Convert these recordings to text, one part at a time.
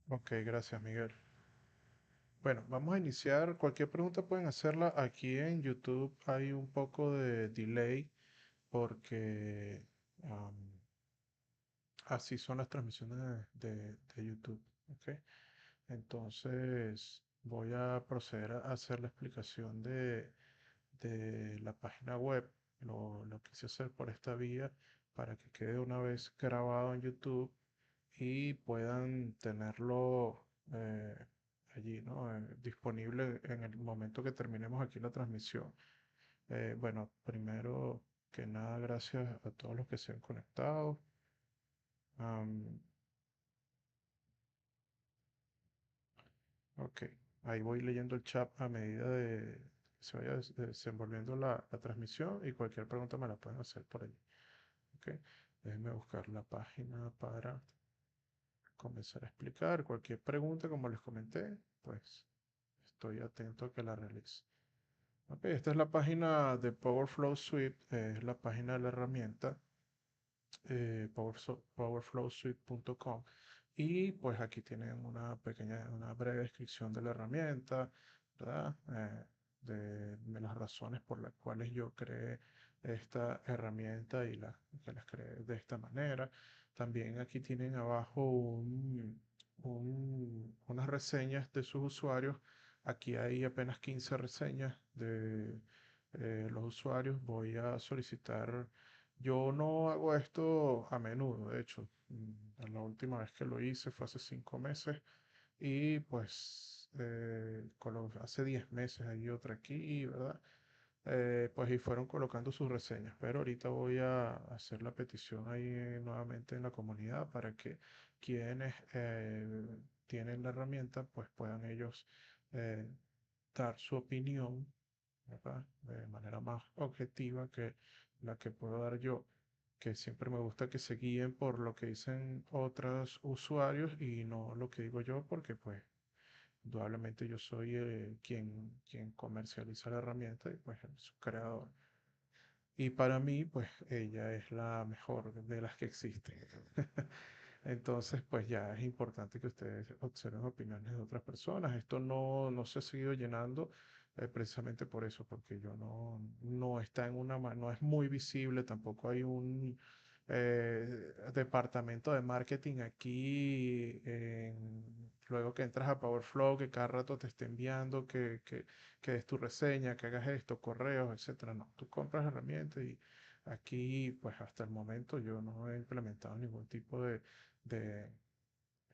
Ok, gracias, Miguel. Bueno, vamos a iniciar. Cualquier pregunta pueden hacerla. Aquí en YouTube hay un poco de delay porque am, así son las transmisiones de YouTube. ¿Ok? Entonces voy a proceder a hacer la explicación de la página web. Lo quise hacer por esta vía para que quede una vez grabado en YouTube y puedan tenerlo allí, ¿no? Disponible en el momento que terminemos aquí la transmisión. Bueno, primero que nada, gracias a todos los que se han conectado. Am, ok, ahí voy leyendo el chat a medida de que se vaya desenvolviendo la transmisión y cualquier pregunta me la pueden hacer por allí. Ok, déjenme buscar la página para comenzar a explicar. Cualquier pregunta, como les comenté, pues estoy atento a que la realice. Ok, esta es la página de Powerflow Suite, es la página de la herramienta powerflowsuite.com y pues aquí tienen una breve descripción de la herramienta, ¿verdad? De las razones por las cuales yo creé esta herramienta y que las creé de esta manera. También aquí tienen abajo unas reseñas de sus usuarios. Aquí hay apenas 15 reseñas de los usuarios. Voy a solicitar, yo no hago esto a menudo, de hecho. La última vez que lo hice fue hace 5 meses y pues hace 10 meses hay otra aquí, ¿verdad? Pues y fueron colocando sus reseñas, pero ahorita voy a hacer la petición ahí nuevamente en la comunidad para que quienes tienen la herramienta pues puedan ellos eh, dar su opinión, ¿verdad? De manera más objetiva que la que puedo dar yo, que siempre me gusta que se guíen por lo que dicen otros usuarios y no lo que digo yo, porque pues indudablemente yo soy quien comercializa la herramienta y pues su creador. Y para mí, pues ella es la mejor de las que existen. Entonces, pues ya es importante que ustedes observen opiniones de otras personas. Esto no se ha seguido llenando precisamente por eso, porque yo no está en no es muy visible, tampoco hay un departamento de marketing aquí, luego que entras a Powerflow, que cada rato te esté enviando, que des tu reseña, que hagas esto, correos, etcétera. No, tú compras herramientas y aquí, pues hasta el momento yo no he implementado ningún tipo de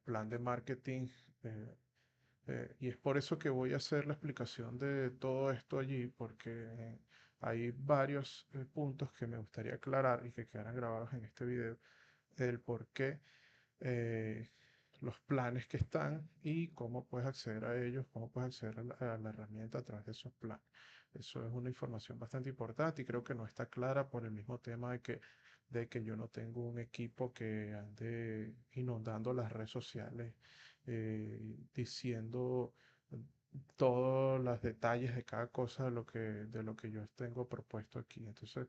plan de marketing. eh, y es por eso que voy a hacer la explicación de todo esto allí, porque hay varios puntos que me gustaría aclarar y que quedaran grabados en este video, el por qué eh, los planes que están y cómo puedes acceder a ellos, cómo puedes acceder a la herramienta a través de esos planes. Eso es una información bastante importante y creo que no está clara por el mismo tema de que yo no tengo un equipo que ande inundando las redes sociales diciendo todos los detalles de cada cosa de lo que yo tengo propuesto aquí. Entonces,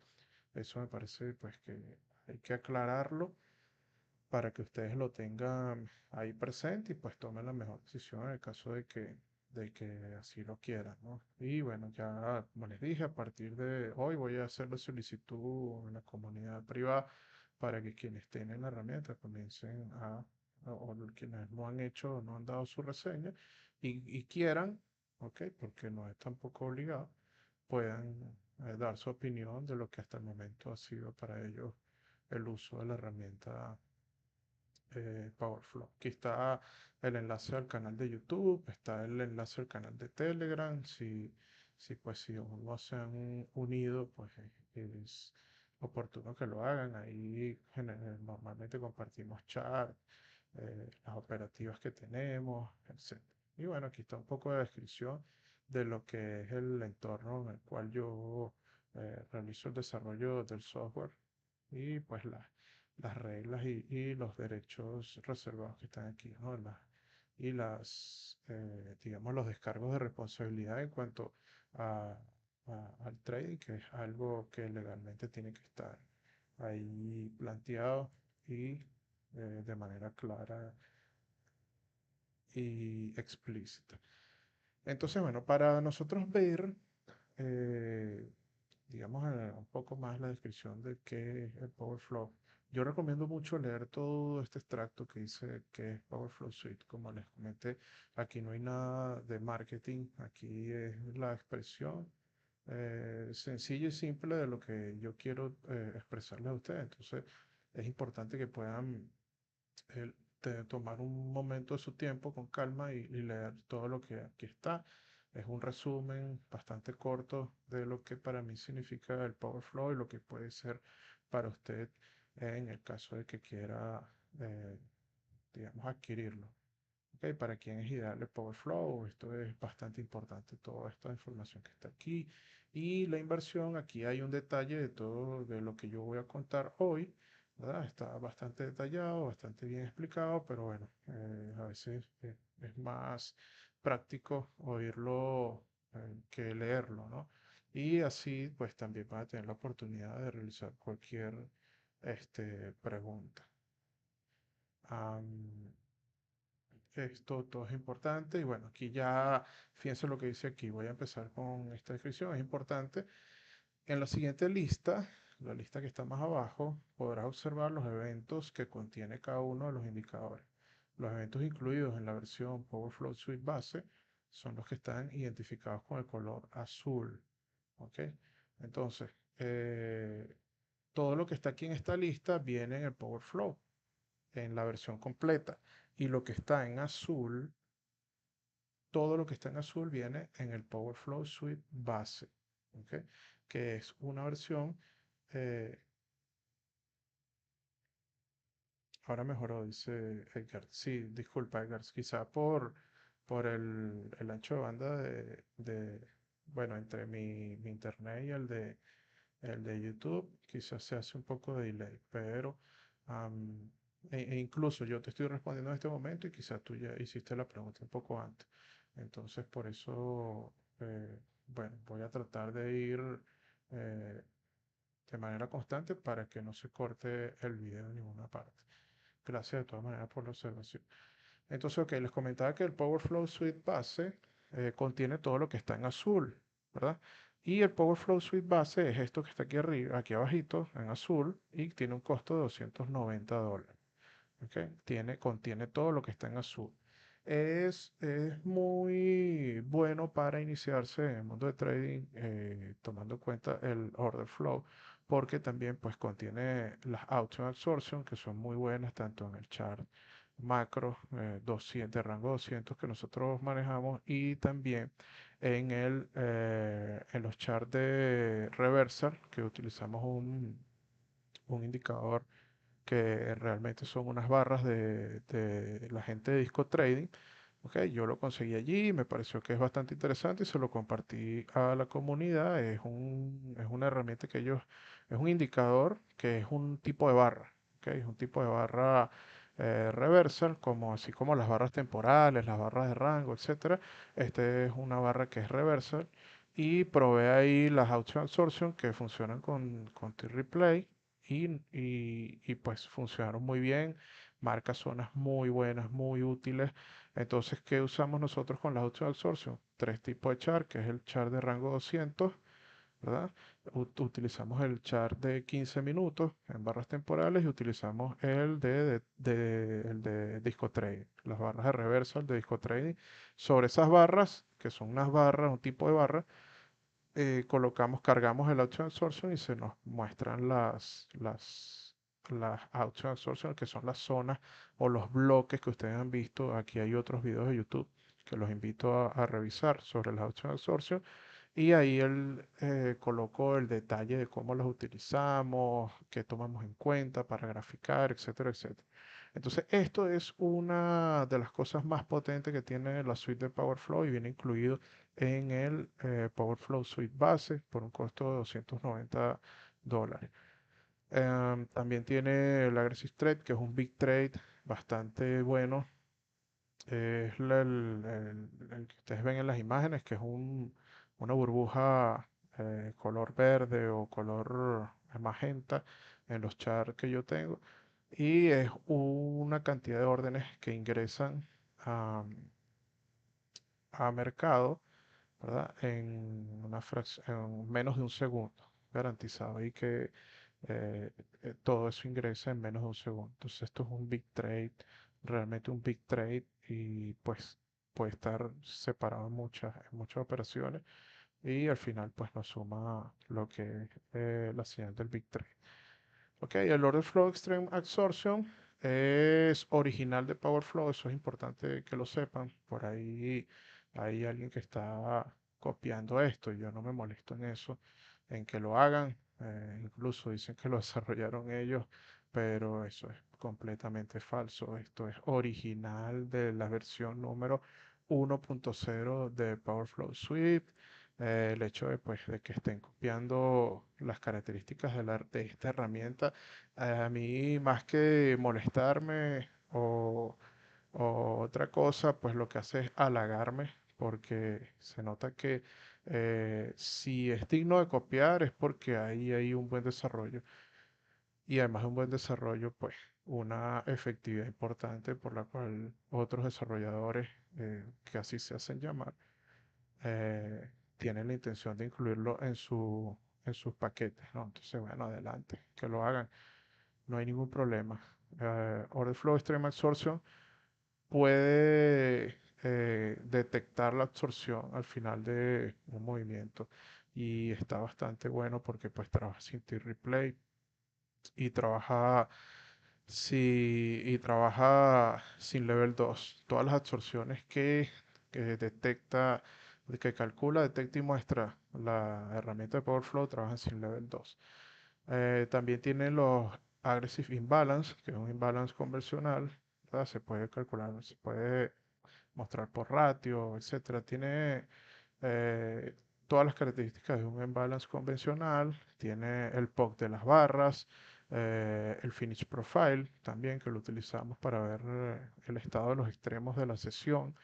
eso me parece pues que hay que aclararlo para que ustedes lo tengan ahí presente y pues tomen la mejor decisión en el caso de que así lo quieran, ¿no? Y bueno, ya como les dije, a partir de hoy voy a hacer la solicitud en la comunidad privada para que quienes tienen la herramienta comiencen o quienes no han hecho o no han dado su reseña y quieran, ¿ok? Porque no es tampoco obligado, puedan dar su opinión de lo que hasta el momento ha sido para ellos el uso de la herramienta Powerflow. Aquí está el enlace al canal de YouTube, está el enlace al canal de Telegram. Si aún no se han unido, pues es oportuno que lo hagan. Ahí normalmente compartimos chat, las operativas que tenemos, etc. Y bueno, aquí está un poco de descripción de lo que es el entorno en el cual yo realizo el desarrollo del software y pues las reglas y los derechos reservados que están aquí, ¿no? Digamos, los descargos de responsabilidad en cuanto a, al trading, que es algo que legalmente tiene que estar ahí planteado y de manera clara y explícita. Entonces, bueno, para nosotros ver, eh, digamos, un poco más la descripción de qué es el Power Flow, yo recomiendo mucho leer todo este extracto que dice que es Power Flow Suite. Como les comenté, aquí no hay nada de marketing, aquí es la expresión sencilla y simple de lo que yo quiero expresarles a ustedes. Entonces, es importante que puedan tomar un momento de su tiempo con calma y leer todo lo que aquí está. Es un resumen bastante corto de lo que para mí significa el Power Flow y lo que puede ser para usted en el caso de que quiera, eh, digamos, adquirirlo. Ok, para quien es ideal el Power Flow, esto es bastante importante, toda esta información que está aquí. Y la inversión, aquí hay un detalle de todo de lo que yo voy a contar hoy, ¿verdad? Está bastante detallado, bastante bien explicado, pero bueno, a veces es más práctico oírlo que leerlo, ¿no? Y así, pues también van a tener la oportunidad de realizar cualquier pregunta. Am, Esto todo es importante y bueno, aquí ya, fíjense lo que dice aquí, voy a empezar con esta descripción, es importante. En la siguiente lista, la lista que está más abajo, podrás observar los eventos que contiene cada uno de los indicadores. Los eventos incluidos en la versión PowerFlow Suite base son los que están identificados con el color azul, ¿ok? Entonces, todo lo que está aquí en esta lista viene en el PowerFlow, en la versión completa. Y lo que está en azul, todo lo que está en azul viene en el Power Flow Suite base, ¿ok? Que es una versión, eh, ahora mejoró, dice Edgar. Sí, disculpa, Edgar, quizá por el ancho de banda bueno, entre mi internet y el de YouTube, quizás se hace un poco de delay, pero am, incluso yo te estoy respondiendo en este momento y quizás tú ya hiciste la pregunta un poco antes. Entonces, por eso, bueno, voy a tratar de ir eh, de manera constante para que no se corte el video en ninguna parte. Gracias de todas maneras por la observación. Entonces, ok, les comentaba que el Power Flow Suite base contiene todo lo que está en azul, ¿verdad? Y el Power Flow Suite base es esto que está aquí arriba, aquí abajito, en azul, y tiene un costo de $290. ¿Ok? Contiene todo lo que está en azul. Es muy bueno para iniciarse en el mundo de trading, tomando en cuenta el order flow, porque también pues contiene las auto absorption, que son muy buenas tanto en el chart macro 200, de rango 200 que nosotros manejamos y también en los charts de reversal, que utilizamos un indicador que realmente son unas barras de la gente de Disco Trading. Ok, yo lo conseguí allí, me pareció que es bastante interesante y se lo compartí a la comunidad. Es una herramienta que ellos, es un indicador que es un tipo de barra. Ok, es un tipo de barra reversal, como así como las barras temporales, las barras de rango, etcétera. Este es una barra que es reversal y provee ahí las auto absorption que funcionan con T-Replay pues funcionaron muy bien, marca zonas muy buenas, muy útiles. Entonces, ¿qué usamos nosotros con la auto absorption? Tres tipos de char, que es el char de rango 200, ¿verdad? Utilizamos el char de 15 minutos en barras temporales y utilizamos el de disco trading, las barras de reversal de disco trading. Sobre esas barras, que son unas barras, un tipo de barra, cargamos el auto absorption y se nos muestran las auto absorption, que son las zonas o los bloques que ustedes han visto. Aquí hay otros videos de YouTube que los invito a revisar sobre las auto absorption. Y ahí él colocó el detalle de cómo los utilizamos, qué tomamos en cuenta para graficar, etcétera, etcétera. Entonces, esto es una de las cosas más potentes que tiene la suite de PowerFlow y viene incluido en el PowerFlow Suite base por un costo de $290. También tiene el Aggressive Trade, que es un big trade bastante bueno. Es el que ustedes ven en las imágenes, que es una burbuja color verde o color magenta en los charts que yo tengo. Y es una cantidad de órdenes que ingresan a, a mercado, ¿verdad? En menos de un segundo, garantizado. Y que eh, todo eso ingresa en menos de un segundo. Entonces esto es un big trade, realmente un big trade y pues puede estar separado en muchas operaciones y al final pues nos suma lo que es la señal del big trade. Ok, el Order Flow Extreme Absorption es original de Powerflow, eso es importante que lo sepan. Por ahí hay alguien que está copiando esto, y yo no me molesto en eso, en que lo hagan. Incluso dicen que lo desarrollaron ellos, pero eso es completamente falso. Esto es original de la versión número 1.0 de Powerflow Suite. El hecho de, pues, de que estén copiando las características de esta herramienta, a mí más que molestarme o otra cosa, pues lo que hace es halagarme, porque se nota que si es digno de copiar es porque ahí hay un buen desarrollo y además de un buen desarrollo, pues una efectividad importante por la cual otros desarrolladores, que así se hacen llamar, tienen la intención de incluirlo en sus paquetes, ¿no? Entonces, bueno, adelante, que lo hagan, no hay ningún problema. Order Flow Stream Absorption puede detectar la absorción al final de un movimiento y está bastante bueno porque pues trabaja sin T-Replay y trabaja sin level 2. Todas las absorciones que detecta, que calcula, detecta y muestra la herramienta de Powerflow trabajan sin level 2. También tiene los Aggressive Imbalance, que es un imbalance convencional, ¿verdad? Se puede calcular, se puede mostrar por ratio, etcétera. Tiene eh, todas las características de un imbalance convencional. Tiene el POC de las barras, el Finish Profile también, que lo utilizamos para ver el estado de los extremos de la sesión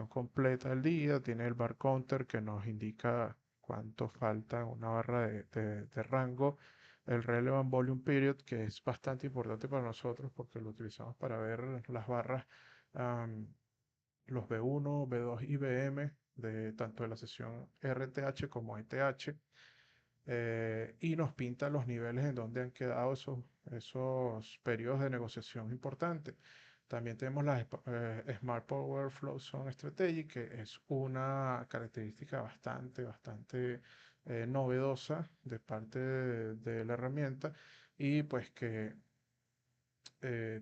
completa del día. Tiene el bar counter que nos indica cuánto falta en una barra de rango. El Relevant Volume Period, que es bastante importante para nosotros porque lo utilizamos para ver las barras, am, los B1, B2 y BM de tanto de la sesión RTH como ETH, y nos pinta los niveles en donde han quedado esos periodos de negociación importantes. También tenemos la Smart Power Flow Zone Strategy, que es una característica bastante novedosa de parte de la herramienta y pues que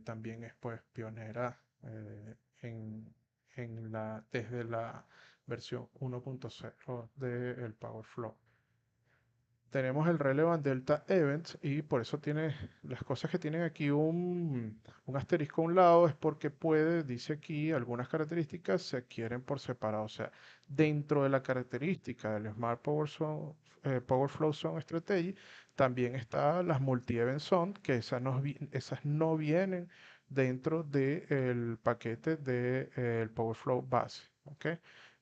también es pues pionera desde la versión 1.0 del Power Flow. Tenemos el Relevant Delta Events y por eso tiene las cosas que tienen aquí un asterisco a un lado es porque dice aquí, algunas características se adquieren por separado. O sea, dentro de la característica del Smart Power Flow Zone Strategy, también está las Multi-Event Zone, que esas no vienen dentro del paquete del Power Flow base. ¿Ok?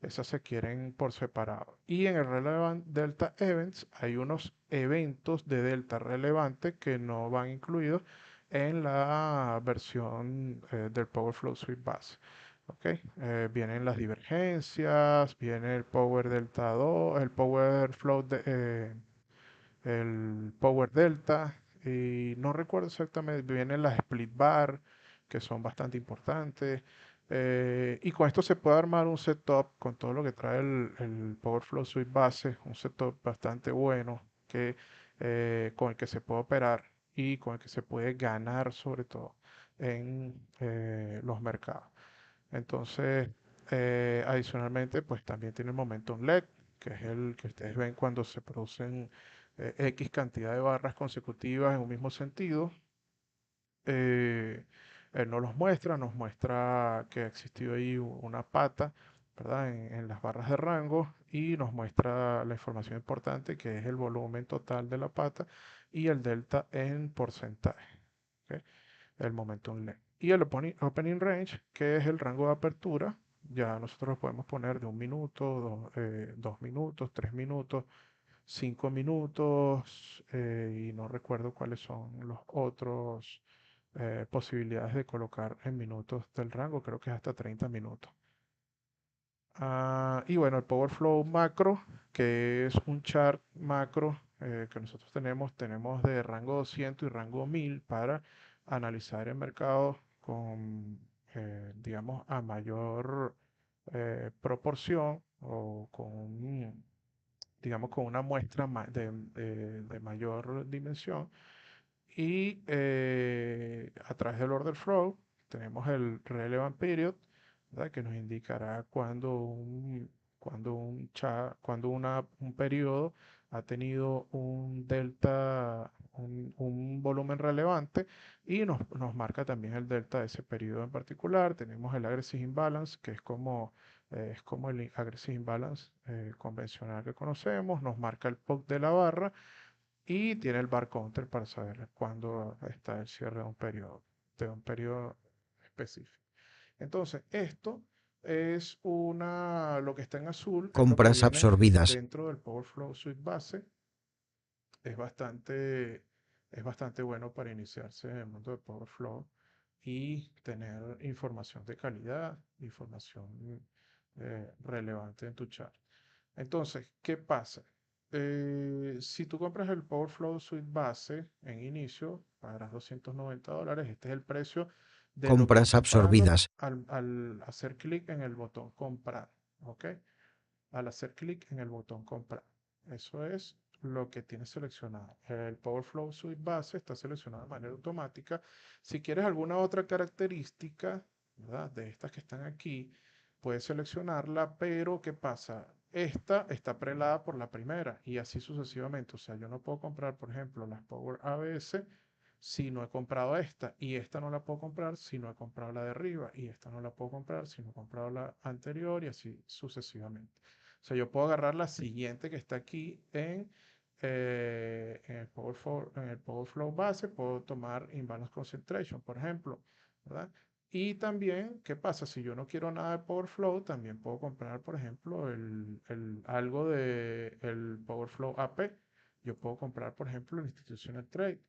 Esas se quieren por separado. Y en el Relevant Delta Events hay unos eventos de Delta relevante que no van incluidos en la versión del Power Flow Suite base. ¿Ok? Vienen las divergencias, viene el Power Delta 2, el Power Delta, y no recuerdo exactamente, vienen las Split Bar, que son bastante importantes. Y con esto se puede armar un setup con todo lo que trae el Power Flow Suite base, un setup bastante bueno con el que se puede operar y con el que se puede ganar sobre todo en los mercados. Entonces, adicionalmente, pues también tiene el Momentum Leg, que es el que ustedes ven cuando se producen X cantidad de barras consecutivas en un mismo sentido. eh, Él no los muestra, nos muestra que ha existido ahí una pata, ¿verdad? En las barras de rango y nos muestra la información importante que es el volumen total de la pata y el delta en porcentaje. ¿Ok? El momentum length. Y el opening range, que es el rango de apertura, ya nosotros lo podemos poner de 1 minuto, 2 minutos, 3 minutos, 5 minutos, y no recuerdo cuáles son los otros posibilidades de colocar en minutos del rango, creo que es hasta 30 minutos. Y bueno, el Power Flow macro, que es un chart macro que nosotros tenemos de rango 200 y rango 1000 para analizar el mercado con, digamos, a mayor proporción o con, digamos, con una muestra de mayor dimensión. Y a través del order flow tenemos el relevant period, ¿verdad? Que nos indicará cuando un periodo ha tenido un delta, un volumen relevante y nos marca también el delta de ese periodo en particular. Tenemos el aggressive imbalance, que es como el aggressive imbalance convencional que conocemos, nos marca el POC de la barra y tiene el bar counter para saber cuándo está el cierre de un periodo específico. Entonces, esto es lo que está en azul, es lo que Compras viene absorbidas. dentro del Power Flow Suite base. Es bastante, es bastante bueno para iniciarse en el mundo de Power Flow y tener información de calidad, información relevante en tu chart. Entonces, ¿qué pasa? Si tú compras el Power Flow Suite base en inicio, pagarás $290. Este es el precio de lo que Compras estás pagando absorbidas. al hacer clic en el botón comprar. ¿Ok? Al hacer clic en el botón comprar. Eso es lo que tienes seleccionado. El Power Flow Suite base está seleccionado de manera automática. Si quieres alguna otra característica, ¿verdad? De estas que están aquí, puedes seleccionarla, pero ¿qué pasa? Esta está prelada por la primera y así sucesivamente. O sea, yo no puedo comprar, por ejemplo, las Power ABS si no he comprado esta y esta no la puedo comprar si no he comprado la de arriba y esta no la puedo comprar si no he comprado la anterior y así sucesivamente. O sea, yo puedo agarrar la siguiente que está aquí en el Power Flow base, puedo tomar Imbalance Concentration, por ejemplo, ¿verdad? Y también, ¿qué pasa? Si yo no quiero nada de Power Flow, también puedo comprar, por ejemplo, algo de el Power Flow AP. Yo puedo comprar, por ejemplo, el Institutional Trade.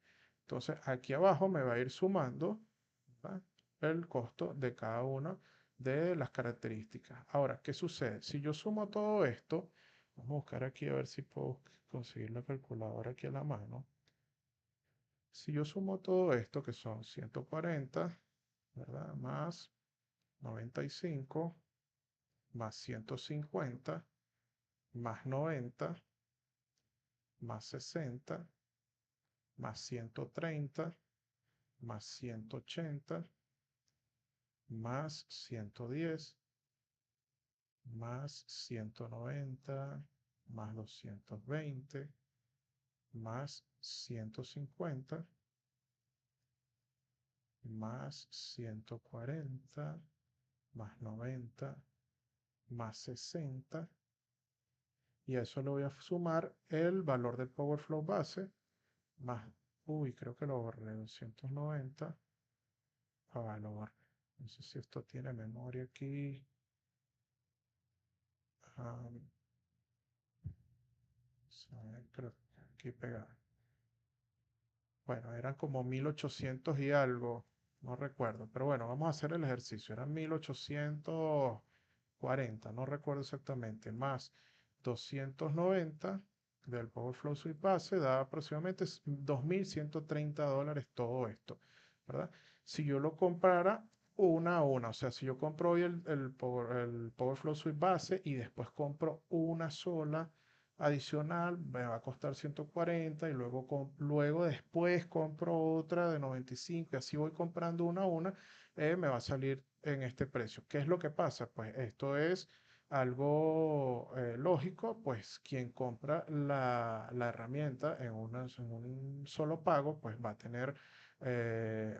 Entonces, aquí abajo me va a ir sumando, ¿verdad? El costo de cada una de las características. Ahora, ¿qué sucede? Si yo sumo todo esto, vamos a buscar aquí a ver si puedo conseguir la calculadora aquí a la mano. Si yo sumo todo esto, que son 140, ¿verdad? Más 95, más 150, más 90, más 60, más 130, más 180, más 110, más 190, más 220, más 150, más 140, más 90, más 60. Y a eso le voy a sumar el valor del Power Flow base, más, creo que lo borré, 290. Lo borré. No sé si esto tiene memoria aquí. Ah, creo que aquí pegado. Bueno, eran como 1800 y algo, no recuerdo, pero bueno, vamos a hacer el ejercicio. Eran 1840, no recuerdo exactamente, más 290 del Power Flow Suite base da aproximadamente $2130 todo esto, ¿verdad? Si yo lo comprara una a una, o sea, si yo compro hoy el Power Flow Suite base y después compro una sola adicional, me va a costar 140 y luego después compro otra de 95 y así voy comprando una a una, me va a salir en este precio. ¿Qué es lo que pasa? Pues esto es algo lógico, pues quien compra la herramienta en un solo pago, pues va a tener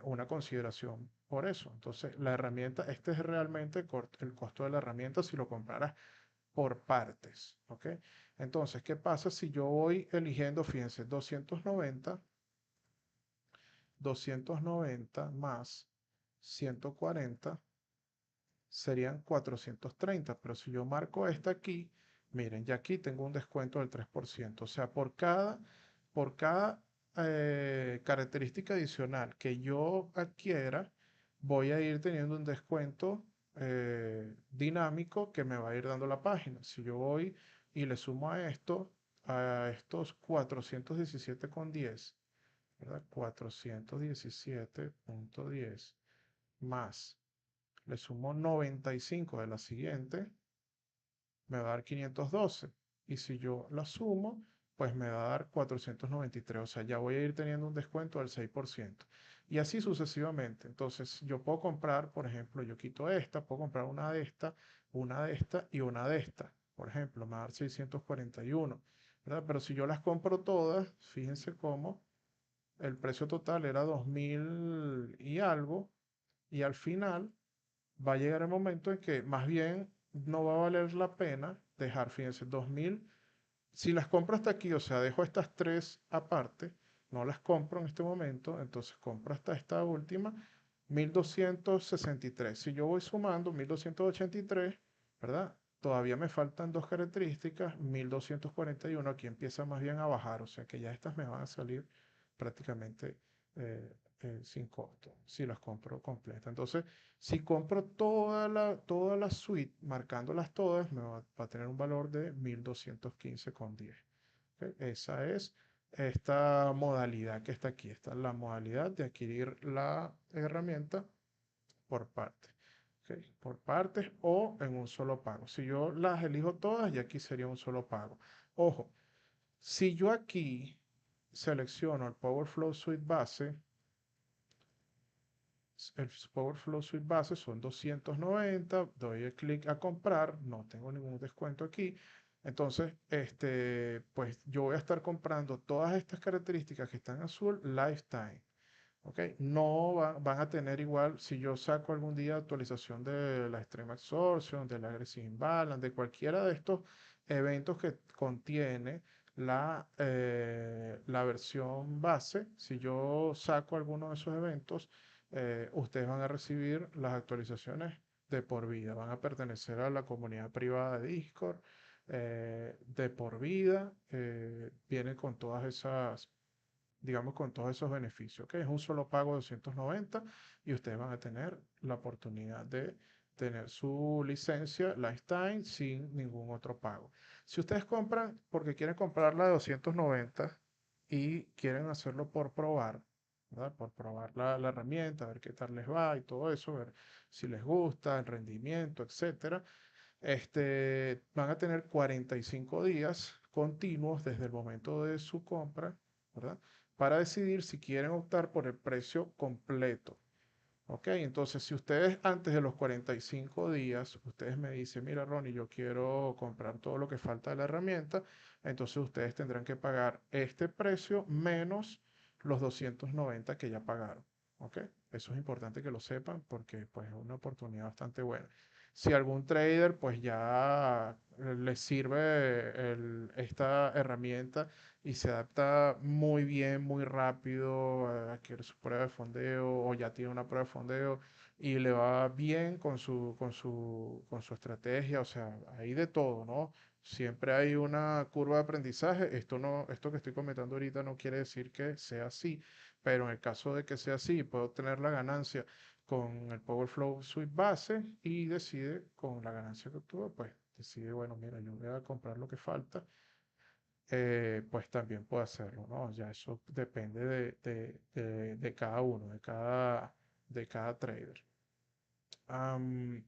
una consideración por eso. Entonces, la herramienta, este es realmente el costo de la herramienta si lo compraras por partes, ¿ok? Entonces, ¿qué pasa si yo voy eligiendo, fíjense, 290 más 140 serían 430, pero si yo marco esta aquí, miren, ya aquí tengo un descuento del 3%, o sea, por cada característica adicional que yo adquiera, voy a ir teniendo un descuento dinámico que me va a ir dando la página. Si yo voy y le sumo a estos 417,10, ¿verdad? 417,10 más, le sumo 95 de la siguiente, me va a dar 512. Y si yo la sumo, pues me va a dar 493. O sea, ya voy a ir teniendo un descuento del 6%. Y así sucesivamente. Entonces, yo puedo comprar, por ejemplo, yo quito esta, puedo comprar una de esta y una de esta. Por ejemplo, me va a dar 641, ¿verdad? Pero si yo las compro todas, fíjense cómo el precio total era 2000 y algo. Y al final va a llegar el momento en que más bien no va a valer la pena dejar, fíjense, 2000. Si las compro hasta aquí, o sea, dejo estas tres aparte, no las compro en este momento, entonces compro hasta esta última, 1263. Si yo voy sumando 1283, ¿verdad? Todavía me faltan dos características, 1241, aquí empieza más bien a bajar, o sea que ya estas me van a salir prácticamente eh, sin costo, si las compro completas. Entonces, si compro toda la suite, marcándolas todas, va a tener un valor de 1215,10. ¿Ok? Esa es esta modalidad que está aquí. Esta es la modalidad de adquirir la herramienta por partes. ¿Ok? Por partes o en un solo pago. Si yo las elijo todas, ya aquí sería un solo pago. Ojo, si yo aquí selecciono el Powerflow Suite base, el Powerflow Suite base son 290, doy el clic a comprar, no tengo ningún descuento aquí. Entonces, pues yo voy a estar comprando todas estas características que están en azul, lifetime. ¿Ok? No van a tener igual, si yo saco algún día actualización de la Extreme Absorption, de la Aggressive Imbalance, de cualquiera de estos eventos que contiene la versión base, si yo saco alguno de esos eventos, ustedes van a recibir las actualizaciones de por vida, van a pertenecer a la comunidad privada de Discord de por vida, vienen con todas esas, digamos, con todos esos beneficios, que es un solo pago de 290 y ustedes van a tener la oportunidad de tener su licencia Lifetime sin ningún otro pago. Si ustedes compran porque quieren comprarla de 290 y quieren hacerlo por probar, ¿verdad? Por probar la herramienta, ver qué tal les va y todo eso, ver si les gusta, el rendimiento, etcétera, van a tener 45 días continuos desde el momento de su compra, ¿verdad? Para decidir si quieren optar por el precio completo. ¿Ok? Entonces, si ustedes antes de los 45 días, ustedes me dicen, mira, Ronnie, yo quiero comprar todo lo que falta de la herramienta, entonces ustedes tendrán que pagar este precio menos los 290 que ya pagaron. ¿Ok? Eso es importante que lo sepan porque pues, es una oportunidad bastante buena. Si algún trader pues ya les sirve esta herramienta y se adapta muy bien, muy rápido, adquiere su prueba de fondeo o ya tiene una prueba de fondeo y le va bien con su estrategia, o sea, hay de todo, ¿no? Siempre hay una curva de aprendizaje. Esto que estoy comentando ahorita no quiere decir que sea así, pero en el caso de que sea así, puedo obtener la ganancia con el Powerflow Suite base y decide con la ganancia que obtuvo, pues decide, bueno, mira, yo voy a comprar lo que falta, pues también puede hacerlo, ¿no? Ya eso depende de cada uno, de cada trader. Am,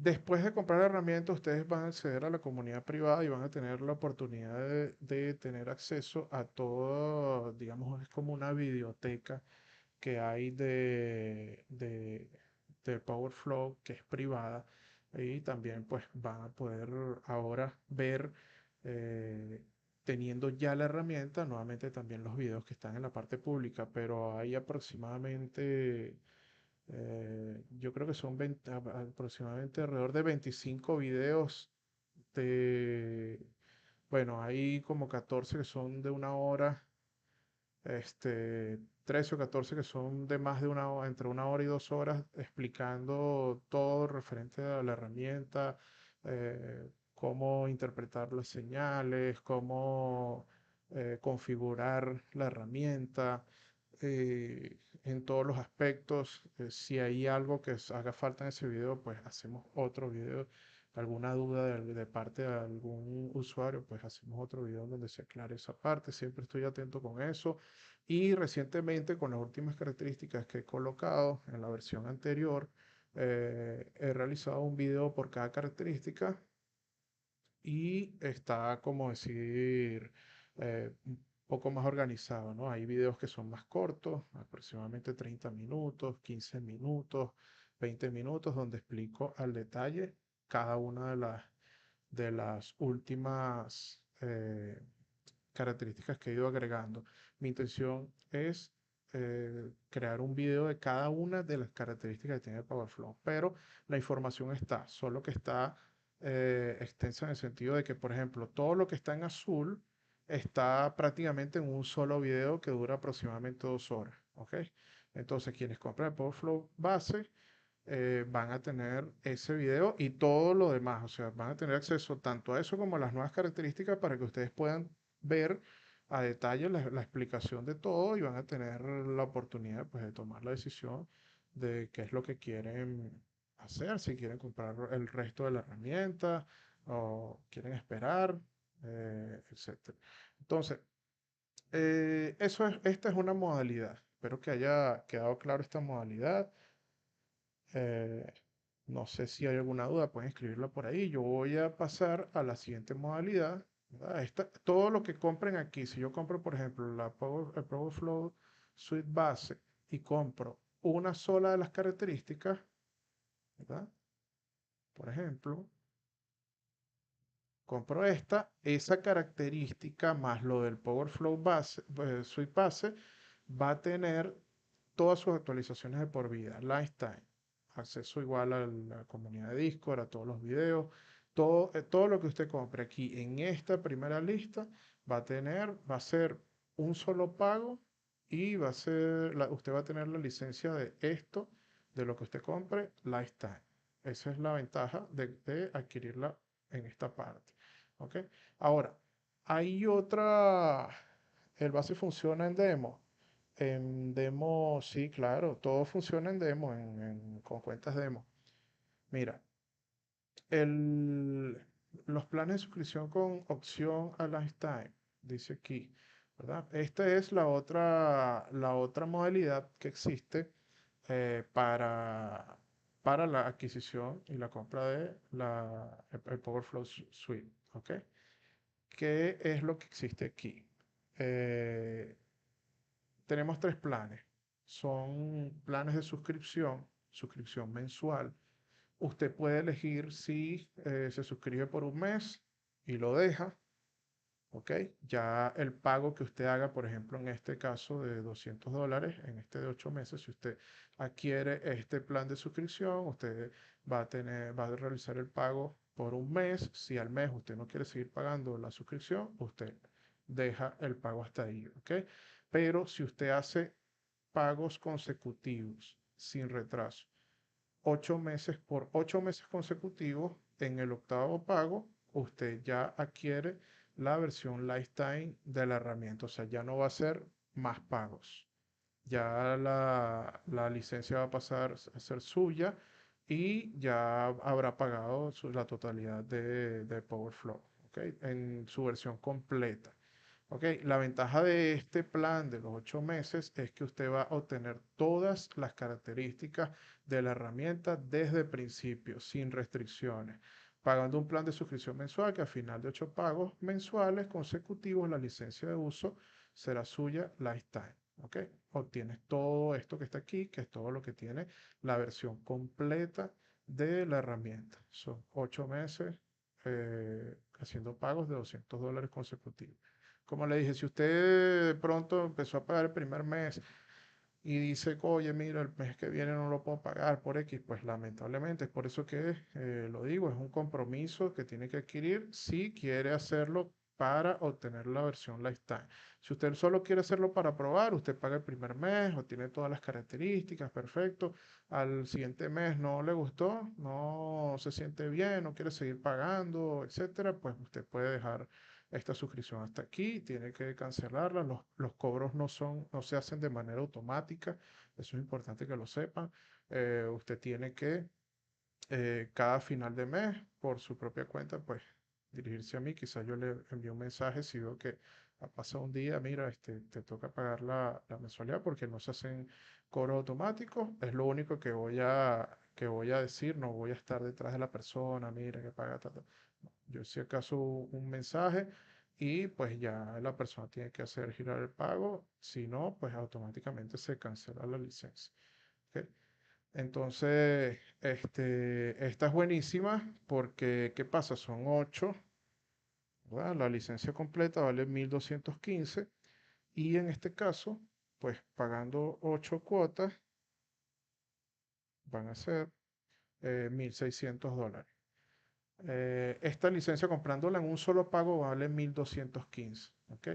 Después de comprar la herramienta, ustedes van a acceder a la comunidad privada y van a tener la oportunidad de tener acceso a todo, digamos, es como una biblioteca que hay de Powerflow, que es privada, y también pues van a poder ahora ver, eh, teniendo ya la herramienta, nuevamente también los videos que están en la parte pública, pero hay aproximadamente, yo creo que son aproximadamente alrededor de 25 videos de, bueno, hay como 14 que son de una hora, 13 o 14 que son de más de una hora, entre una hora y 2 horas, explicando todo referente a la herramienta, cómo interpretar las señales, cómo configurar la herramienta en todos los aspectos. Si hay algo que haga falta en ese video, pues hacemos otro video. Alguna duda de parte de algún usuario, pues hacemos otro video donde se aclare esa parte. Siempre estoy atento con eso. Y recientemente, con las últimas características que he colocado en la versión anterior, he realizado un video por cada característica y está, como decir, un poco más organizado, ¿no? Hay videos que son más cortos, aproximadamente 30 minutos, 15 minutos, 20 minutos, donde explico al detalle cada una de las últimas características que he ido agregando. Mi intención es crear un video de cada una de las características que tiene el Powerflow, pero la información está, solo que está extensa en el sentido de que, por ejemplo, todo lo que está en azul está prácticamente en un solo video que dura aproximadamente 2 horas, ¿ok? Entonces, quienes compran el Powerflow base van a tener ese video y todo lo demás, o sea, van a tener acceso tanto a eso como a las nuevas características para que ustedes puedan ver a detalle la explicación de todo y van a tener la oportunidad, pues, de tomar la decisión de qué es lo que quieren hacer, si quieren comprar el resto de la herramienta o quieren esperar, etcétera. Entonces, esta es una modalidad. Espero que haya quedado claro esta modalidad. Eh, no sé si hay alguna duda, pueden escribirla por ahí. Yo voy a pasar a la siguiente modalidad, ¿verdad? Todo lo que compren aquí, si yo compro, por ejemplo, el Powerflow Suite base y compro una sola de las características, ¿verdad? Por ejemplo, compro esa característica más lo del Powerflow base, Suite base, va a tener todas sus actualizaciones de por vida, lifetime, acceso igual a la comunidad de Discord, a todos los videos, todo lo que usted compre aquí en esta primera lista va a ser un solo pago y usted va a tener la licencia de esto, de lo que usted compre, lifetime. Esa es la ventaja de adquirirla en esta parte. ¿Ok? Ahora, hay otra, el base funciona en demo. En demo, sí, claro, todo funciona en demo, con cuentas demo. Mira, el, los planes de suscripción con opción a lifetime, dice aquí, ¿verdad? Esta es la otra modalidad que existe para la adquisición y la compra de el Powerflow Suite, ¿ok? ¿Qué es lo que existe aquí? Eh, Tenemos tres planes. Son planes de suscripción mensual. Usted puede elegir si se suscribe por un mes y lo deja, ¿ok? Ya el pago que usted haga, por ejemplo, en este caso de $200, en este de 8 meses, si usted adquiere este plan de suscripción, usted va a realizar el pago por un mes. Si al mes usted no quiere seguir pagando la suscripción, usted deja el pago hasta ahí, ¿ok? Pero si usted hace pagos consecutivos sin retraso, 8 meses por 8 meses consecutivos, en el octavo pago, usted ya adquiere la versión lifetime de la herramienta. O sea, ya no va a ser más pagos. Ya la licencia va a pasar a ser suya y ya habrá pagado la totalidad de Powerflow, ¿ok? En su versión completa. Ok, la ventaja de este plan de los 8 meses es que usted va a obtener todas las características de la herramienta desde el principio, sin restricciones, pagando un plan de suscripción mensual que al final de 8 pagos mensuales consecutivos la licencia de uso será suya lifetime. Ok, obtienes todo esto que está aquí, que es todo lo que tiene la versión completa de la herramienta. Son 8 meses haciendo pagos de $200 consecutivos. Como le dije, si usted de pronto empezó a pagar el primer mes y dice, oye, mira, el mes que viene no lo puedo pagar por X, pues lamentablemente es por eso que lo digo, es un compromiso que tiene que adquirir si quiere hacerlo para obtener la versión lifetime. Si usted solo quiere hacerlo para probar, usted paga el primer mes o tiene todas las características, perfecto. Al siguiente mes no le gustó, no se siente bien, no quiere seguir pagando, etcétera, pues usted puede dejar esta suscripción hasta aquí, tiene que cancelarla. Los cobros no se hacen de manera automática, eso es importante que lo sepan. Usted tiene que cada final de mes, por su propia cuenta, pues dirigirse a mí. Quizás yo le envío un mensaje si veo que ha pasado un día, mira, te toca pagar la mensualidad porque no se hacen cobros automáticos. Es lo único que voy a decir, no voy a estar detrás de la persona, mira, que paga, ta, ta. No, yo si acaso un mensaje y pues ya la persona tiene que hacer girar el pago, si no, pues automáticamente se cancela la licencia. ¿Ok? Entonces, esta es buenísima porque, ¿qué pasa? Son 8, ¿verdad? La licencia completa vale 1.215 y en este caso, pues pagando 8 cuotas van a ser $1.600. Esta licencia comprándola en un solo pago vale 1.215, ¿ok?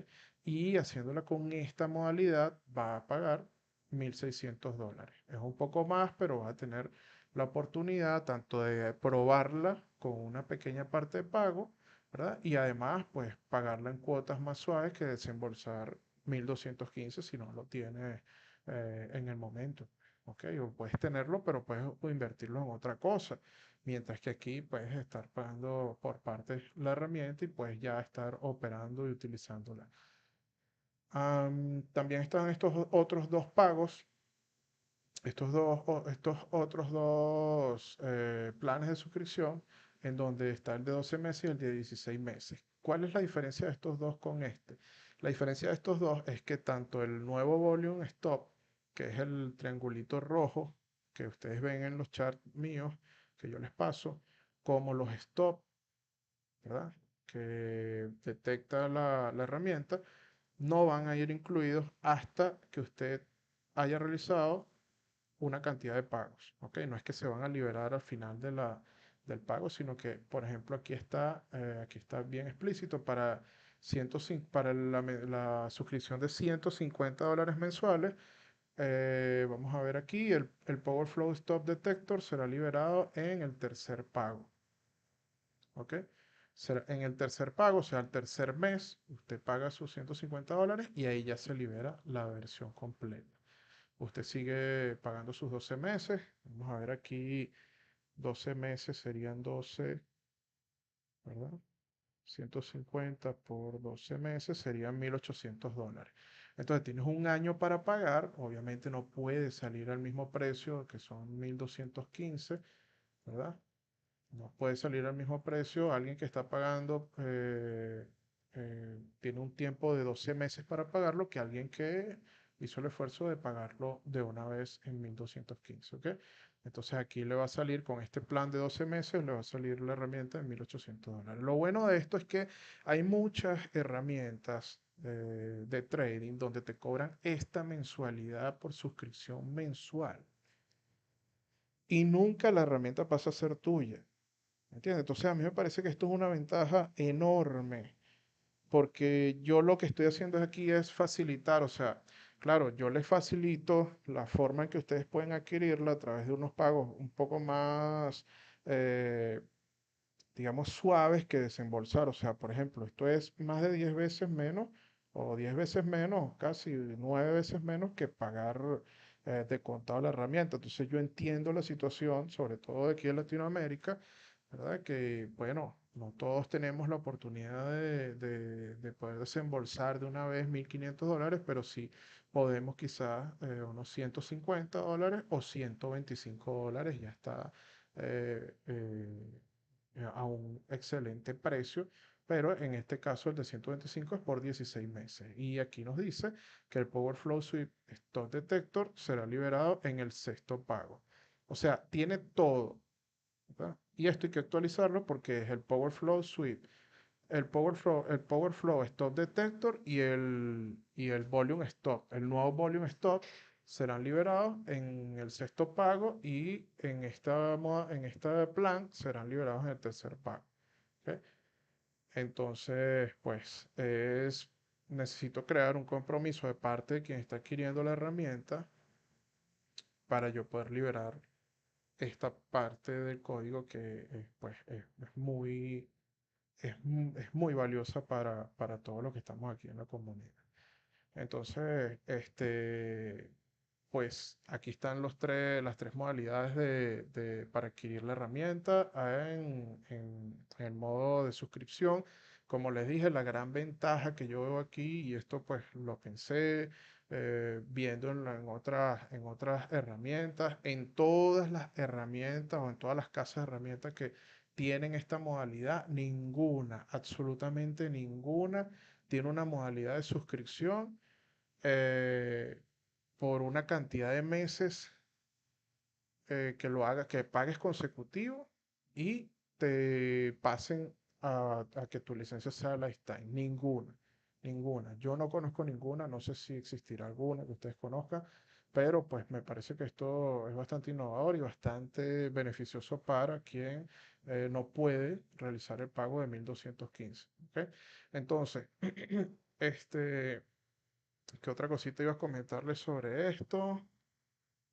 Y haciéndola con esta modalidad va a pagar $1.600. Es un poco más, pero va a tener la oportunidad tanto de probarla con una pequeña parte de pago, ¿verdad? Y además, pues pagarla en cuotas más suaves que desembolsar 1.215 si no lo tienes en el momento, ¿ok? O puedes tenerlo, pero puedes invertirlo en otra cosa. Mientras que aquí puedes estar pagando por partes la herramienta y puedes ya estar operando y utilizándola. También están estos otros dos pagos, estos otros dos planes de suscripción, en donde está el de 12 meses y el de 16 meses. ¿Cuál es la diferencia de estos dos con este? La diferencia de estos dos es que tanto el nuevo Volume Stop, que es el triangulito rojo que ustedes ven en los charts míos, que yo les paso, como los stop, ¿verdad? Que detecta la herramienta, no van a ir incluidos hasta que usted haya realizado una cantidad de pagos, ¿ok? No es que se van a liberar al final del pago, sino que, por ejemplo, aquí está bien explícito para, 105 para la suscripción de $150 mensuales. Vamos a ver aquí, el Power Flow Stop Detector será liberado en el tercer pago, ¿ok? En el tercer pago, o sea, el tercer mes, usted paga sus $150 y ahí ya se libera la versión completa. Usted sigue pagando sus 12 meses. Vamos a ver aquí, 12 meses serían 12, ¿verdad? 150 por 12 meses serían $1.800. Entonces tienes un año para pagar. Obviamente no puede salir al mismo precio, que son 1.215, ¿verdad? No puede salir al mismo precio. Alguien que está pagando tiene un tiempo de 12 meses para pagarlo que alguien que hizo el esfuerzo de pagarlo de una vez en 1.215, ¿ok? Entonces aquí le va a salir con este plan de 12 meses, le va a salir la herramienta de $1.800. Lo bueno de esto es que hay muchas herramientas de trading donde te cobran esta mensualidad por suscripción mensual y nunca la herramienta pasa a ser tuya. ¿Entiendes? Entonces a mí me parece que esto es una ventaja enorme, porque yo lo que estoy haciendo aquí es facilitar, o sea, claro, yo les facilito la forma en que ustedes pueden adquirirla a través de unos pagos un poco más, eh, digamos, suaves que desembolsar. O sea, por ejemplo, esto es más de 10 veces menos o 10 veces menos, casi 9 veces menos que pagar de contado la herramienta. Entonces yo entiendo la situación, sobre todo aquí en Latinoamérica, ¿verdad? Que, bueno, no todos tenemos la oportunidad de poder desembolsar de una vez $1.500, pero sí podemos quizás unos $150 o $125, ya está. eh, eh, a un excelente precio, pero en este caso el de 125 es por 16 meses. Y aquí nos dice que el Power Flow Sweep Stock Detector será liberado en el sexto pago. O sea, tiene todo, ¿verdad? Y esto hay que actualizarlo porque es el Power Flow Sweep, el Power Flow Stop Detector y el Volume Stop. El nuevo Volume Stop serán liberados en el sexto pago y en este plan serán liberados en el tercer pago. ¿Ok? Entonces, pues necesito crear un compromiso de parte de quien está adquiriendo la herramienta para yo poder liberar esta parte del código que pues, es muy es muy valiosa para todos los que estamos aquí en la comunidad. Entonces, pues aquí están las tres modalidades para adquirir la herramienta en el modo de suscripción. Como les dije, la gran ventaja que yo veo aquí, y esto pues lo pensé viendo en otras herramientas, en todas las herramientas o en todas las casas de herramientas que tienen esta modalidad, ninguna, absolutamente ninguna, tiene una modalidad de suscripción eh, por una cantidad de meses que pagues consecutivo y te pasen a que tu licencia sea lifetime. Ninguna, ninguna. Yo no conozco ninguna, no sé si existirá alguna que ustedes conozcan, pero pues me parece que esto es bastante innovador y bastante beneficioso para quien no puede realizar el pago de 1215. ¿Ok? Entonces, este, ¿qué otra cosita iba a comentarles sobre esto?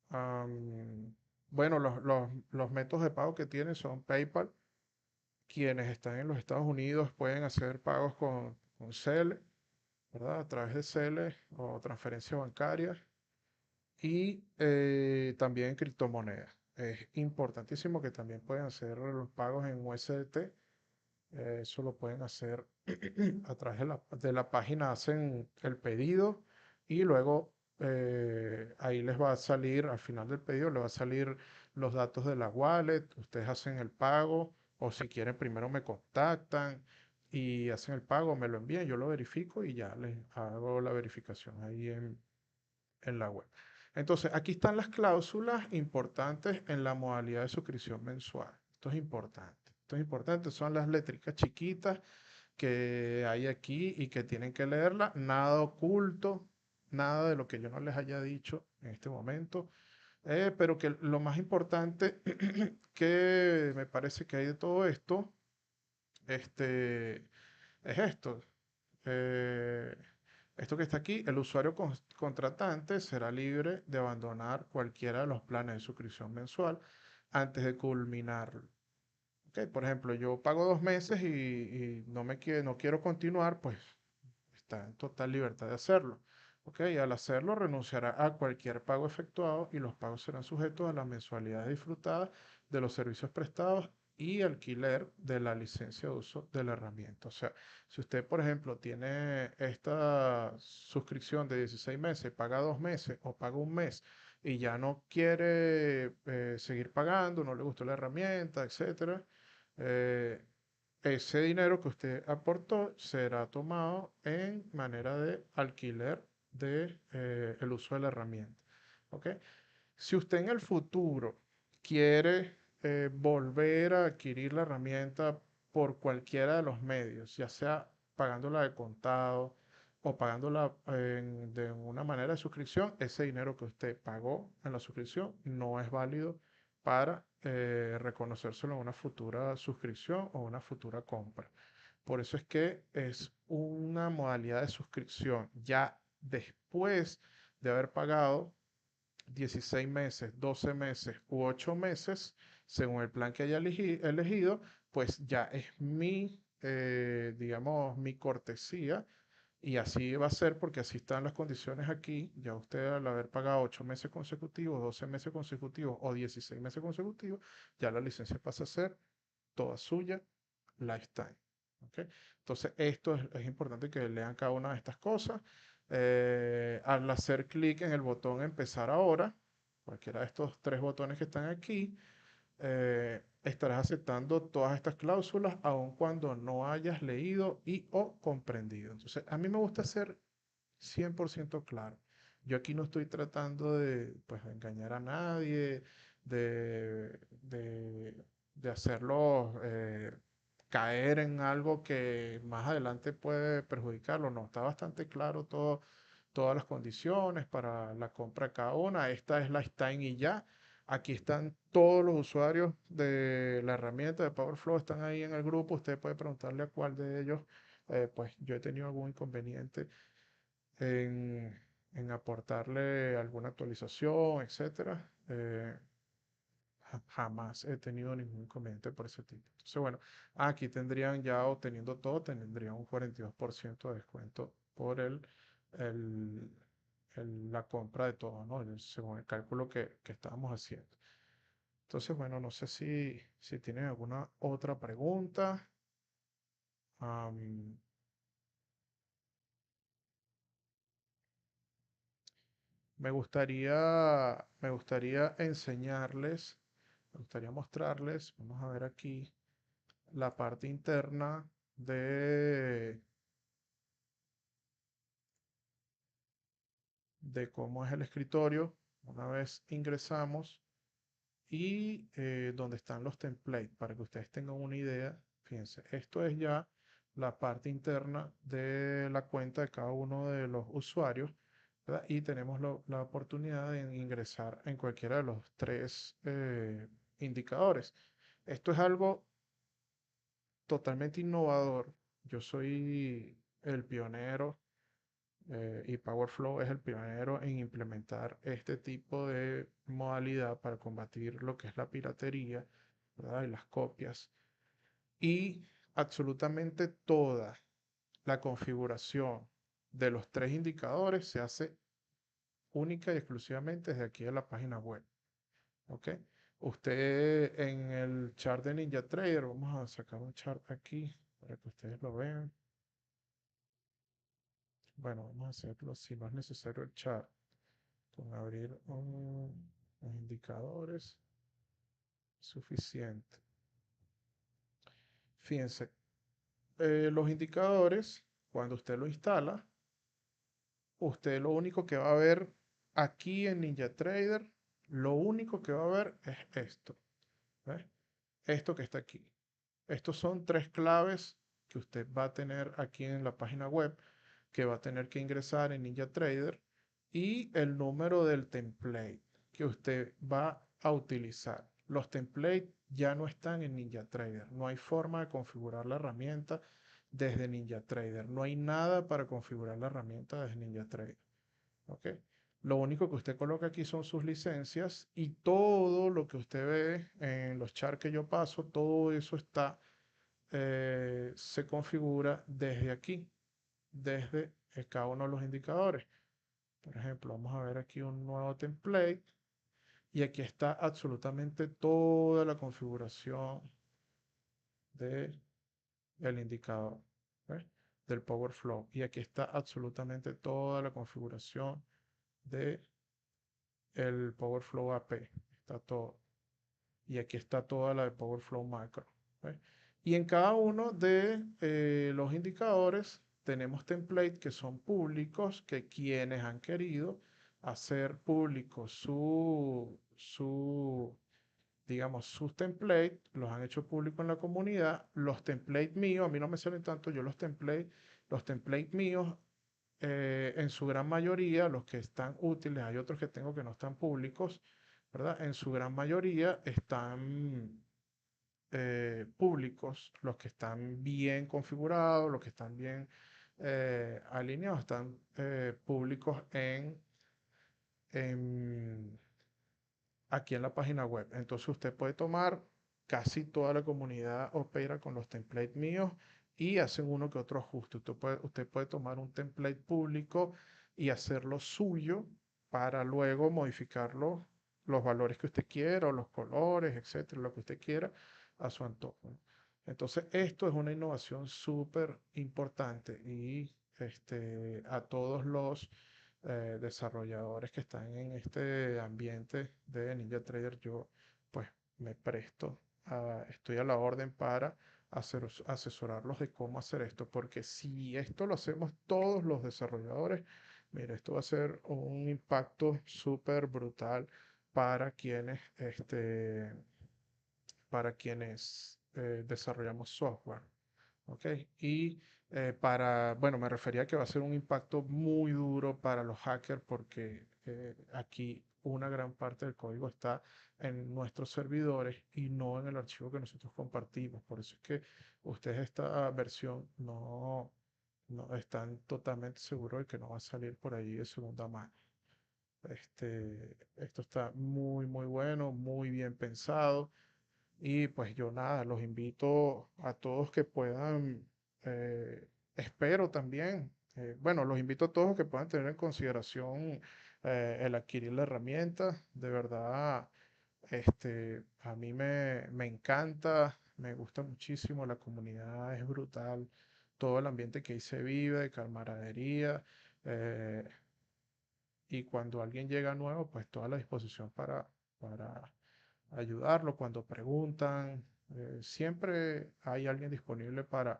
Am, bueno, los métodos de pago que tienen son PayPal. Quienes están en los Estados Unidos pueden hacer pagos con Zelle, ¿verdad? A través de Zelle o transferencia bancaria y también criptomonedas. Es importantísimo que también pueden hacer los pagos en USDT. Eso lo pueden hacer a través de la página, hacen el pedido y luego ahí les va a salir, al final del pedido, les va a salir los datos de la wallet, ustedes hacen el pago o si quieren primero me contactan y hacen el pago, me lo envían, yo lo verifico y ya les hago la verificación ahí en la web. Entonces, aquí están las cláusulas importantes en la modalidad de suscripción mensual. Esto es importante. Esto es importante, son las letricas chiquitas que hay aquí y que tienen que leerla. Nada oculto, nada de lo que yo no les haya dicho en este momento. Pero que lo más importante que me parece que hay de todo esto, este, es esto. Eh, esto que está aquí, el usuario contratante será libre de abandonar cualquiera de los planes de suscripción mensual antes de culminarlo. Ok, por ejemplo, yo pago 2 meses y no quiero continuar, pues está en total libertad de hacerlo. Ok, al hacerlo renunciará a cualquier pago efectuado y los pagos serán sujetos a las mensualidades disfrutadas de los servicios prestados y alquiler de la licencia de uso de la herramienta. O sea, si usted, por ejemplo, tiene esta suscripción de 16 meses, paga 2 meses o paga un mes y ya no quiere seguir pagando, no le gustó la herramienta, etcétera, eh, ese dinero que usted aportó será tomado en manera de alquiler de el uso de la herramienta. ¿Ok? Si usted en el futuro quiere volver a adquirir la herramienta por cualquiera de los medios, ya sea pagándola de contado o pagándola de una manera de suscripción, ese dinero que usted pagó en la suscripción no es válido para reconocérselo en una futura suscripción o una futura compra. Por eso es que es una modalidad de suscripción ya después de haber pagado 16 meses, 12 meses u 8 meses, según el plan que haya elegido, pues ya es digamos, mi cortesía y así va a ser porque así están las condiciones aquí. Ya usted al haber pagado 8 meses consecutivos, 12 meses consecutivos o 16 meses consecutivos, ya la licencia pasa a ser toda suya, lifetime. ¿Ok? Entonces, esto es importante que lean cada una de estas cosas. Al hacer clic en el botón empezar ahora, cualquiera de estos tres botones que están aquí, estarás aceptando todas estas cláusulas aun cuando no hayas leído y o comprendido. Entonces, a mí me gusta ser 100% claro. Yo aquí no estoy tratando de, pues, de engañar a nadie, de hacerlo caer en algo que más adelante puede perjudicarlo. No, está bastante claro todas las condiciones para la compra de cada una. Esta es la Stein y ya. Aquí están todos los usuarios de la herramienta de PowerFlow, están ahí en el grupo. Usted puede preguntarle a cuál de ellos, pues yo he tenido algún inconveniente en, en aportarle alguna actualización, etcétera. jamás he tenido ningún inconveniente por ese tipo. Entonces, bueno, aquí tendrían ya obteniendo todo, tendrían un 42% de descuento por el, la compra de todo, ¿no? Según el cálculo que estábamos haciendo. Entonces, bueno, no sé si tienen alguna otra pregunta. Am, me gustaría enseñarles, me gustaría mostrarles, vamos a ver aquí, la parte interna de cómo es el escritorio. Una vez ingresamos y donde están los templates, para que ustedes tengan una idea. Fíjense, esto es ya la parte interna de la cuenta de cada uno de los usuarios, ¿verdad? Y tenemos la oportunidad de ingresar en cualquiera de los tres indicadores. Esto es algo totalmente innovador. Yo soy el pionero y Powerflow es el pionero en implementar este tipo de modalidad para combatir lo que es la piratería, ¿verdad? Y las copias. Y absolutamente toda la configuración de los tres indicadores se hace única y exclusivamente desde aquí de la página web. ¿Ok? Usted en el chart de NinjaTrader, vamos a sacar un chart aquí para que ustedes lo vean. Bueno, vamos a hacerlo si no es necesario el chart. Con abrir los indicadores suficiente. Fíjense, los indicadores, cuando usted lo instala, usted lo único que va a ver aquí en NinjaTrader, lo único que va a ver es esto. ¿Ves? Esto que está aquí. Estos son tres claves que usted va a tener aquí en la página web, que va a tener que ingresar en NinjaTrader y el número del template que usted va a utilizar. Los templates ya no están en NinjaTrader. No hay forma de configurar la herramienta desde NinjaTrader. No hay nada para configurar la herramienta desde NinjaTrader. ¿Ok? Lo único que usted coloca aquí son sus licencias y todo lo que usted ve en los charts que yo paso, todo eso se configura desde aquí, desde cada uno de los indicadores. Por ejemplo, vamos a ver aquí un nuevo template y aquí está absolutamente toda la configuración del indicador, ¿ves? Del Power Flow. Y aquí está absolutamente toda la configuración del Power Flow AP. Está todo. Y aquí está toda la de Power Flow Macro. ¿Ves? Y en cada uno de los indicadores tenemos templates que son públicos, que quienes han querido hacer público digamos, sus templates, los han hecho público en la comunidad. Los templates míos, a mí no me salen tanto, yo los templates míos, en su gran mayoría, los que están útiles, hay otros que tengo que no están públicos, ¿verdad? En su gran mayoría están públicos, los que están bien configurados, los que están bien alineados, están públicos en aquí en la página web. Entonces usted puede tomar casi toda la comunidad opera con los templates míos y hacen uno que otro ajuste. Usted puede tomar un template público y hacerlo suyo para luego modificarlo, los valores que usted quiera o los colores, etcétera, lo que usted quiera a su antojo. Entonces, esto es una innovación súper importante y a todos los desarrolladores que están en este ambiente de NinjaTrader, yo pues me presto, estoy a la orden para asesorarlos de cómo hacer esto, porque si esto lo hacemos todos los desarrolladores, mira, esto va a ser un impacto súper brutal para quienes desarrollamos software. ¿Ok? Y bueno, me refería a que va a ser un impacto muy duro para los hackers porque aquí una gran parte del código está en nuestros servidores y no en el archivo que nosotros compartimos. Por eso es que ustedes esta versión no están totalmente seguros de que no va a salir por allí de segunda mano. Esto está muy, muy bueno, muy bien pensado. Y pues yo nada, los invito a todos que puedan, espero también, bueno, los invito a todos que puedan tener en consideración el adquirir la herramienta. De verdad, a mí me encanta, me gusta muchísimo, la comunidad es brutal, todo el ambiente que ahí se vive, de camaradería. eh, y cuando alguien llega nuevo, pues toda la disposición para ayudarlo cuando preguntan. Siempre hay alguien disponible para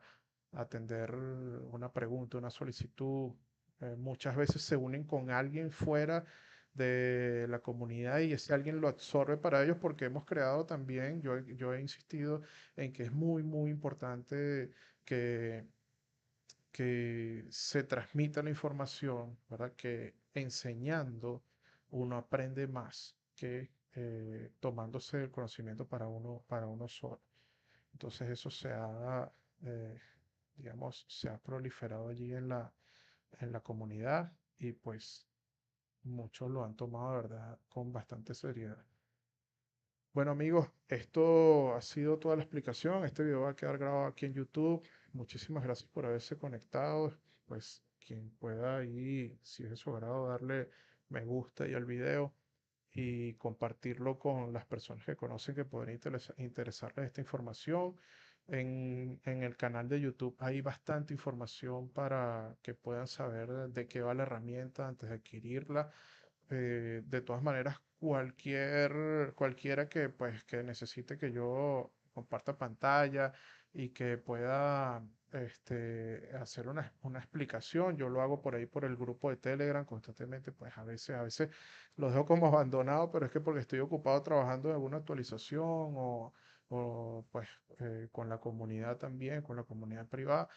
atender una pregunta, una solicitud. Muchas veces se unen con alguien fuera de la comunidad y ese alguien lo absorbe para ellos porque hemos creado también, yo he insistido en que es muy, muy importante que se transmita la información, ¿verdad? Que enseñando uno aprende más que tomándose el conocimiento para uno solo. Entonces eso eh, digamos, se ha proliferado allí en la comunidad y pues muchos lo han tomado, ¿verdad? Con bastante seriedad. Bueno amigos, esto ha sido toda la explicación. Este video va a quedar grabado aquí en YouTube. Muchísimas gracias por haberse conectado. Pues quien pueda ahí, si es de su agrado, darle me gusta y al video y compartirlo con las personas que conocen que podrían interesarles esta información. En el canal de YouTube hay bastante información para que puedan saber de qué va la herramienta antes de adquirirla. De todas maneras, cualquiera que, pues, que necesite que yo comparta pantalla y que pueda hacer una explicación, yo lo hago por ahí por el grupo de Telegram constantemente, pues a veces lo dejo como abandonado, pero es que porque estoy ocupado trabajando en alguna actualización pues con la comunidad también, con la comunidad privada.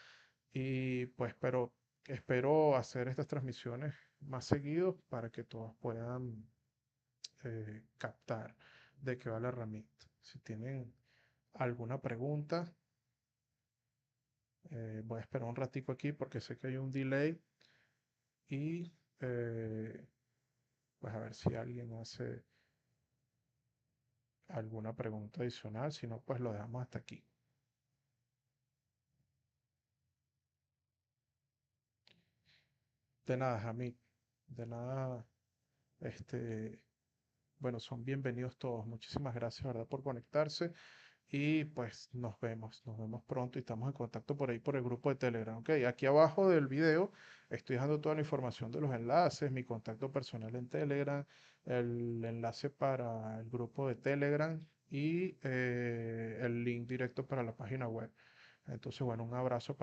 Y pues, pero espero hacer estas transmisiones más seguido para que todos puedan captar de qué va la herramienta. Si tienen alguna pregunta, voy a esperar un ratico aquí porque sé que hay un delay y pues a ver si alguien hace alguna pregunta adicional. Si no, pues lo dejamos hasta aquí. De nada, Jamie. De nada, este, bueno, son bienvenidos todos. Muchísimas gracias, ¿verdad?, por conectarse. Y pues nos vemos pronto y estamos en contacto por ahí por el grupo de Telegram. Ok, aquí abajo del video estoy dejando toda la información de los enlaces, mi contacto personal en Telegram, el enlace para el grupo de Telegram y el link directo para la página web. Entonces, bueno, un abrazo.